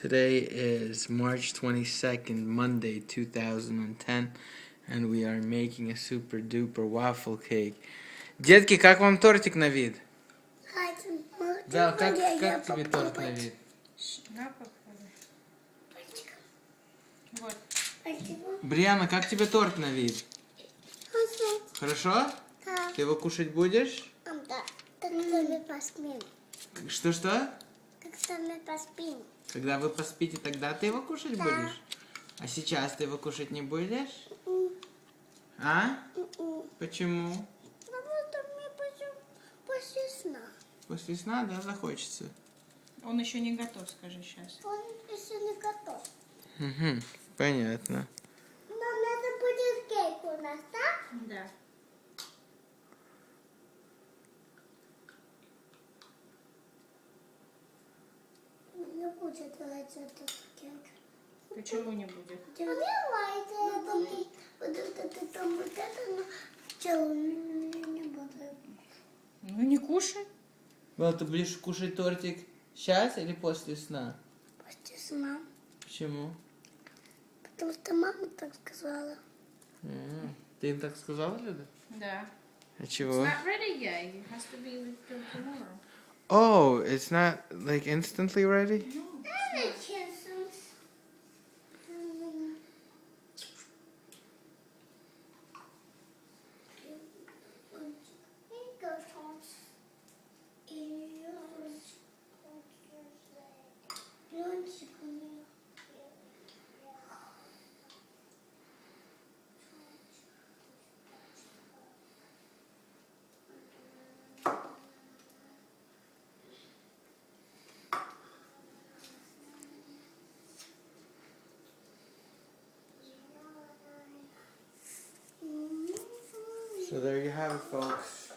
Today is March 22nd, Monday 2010, and we are making a super duper waffle cake. Детки, как вам тортик на вид? Да, как тебе торт на вид? Да, попробуй. Вот. Бриана, как тебе торт на вид? Хорошо? Да. Ты его кушать будешь? Да. Когда мы поспим. Что-что? Когда мы поспим. Когда вы поспите, тогда ты его кушать Да. будешь? А сейчас ты его кушать не будешь? А? Почему? Потому что мы пойдем после сна. После сна, да, захочется. Он еще не готов, скажи сейчас. Он еще не готов. Угу, понятно. Мам, это будет кейк у нас, да? Да. Не будет делать этот кейк. Почему не будет? Делай это там вот это, но делаю не буду. Ну не кушай. Well, ты будешь кушать тортик сейчас или после сна? После сна. Почему? Потому что мама так сказала. Ты им так сказала, Люда? Да. А It's чего? not ready yet. It has to be with till tomorrow. Oh, it's not like instantly ready? No. So there you have it, folks.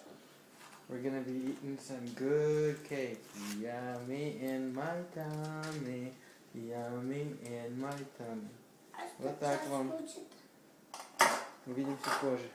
We're gonna be eating some good cake. Yummy in my tummy. Yummy in my tummy. Вот так вам. Увидимся позже.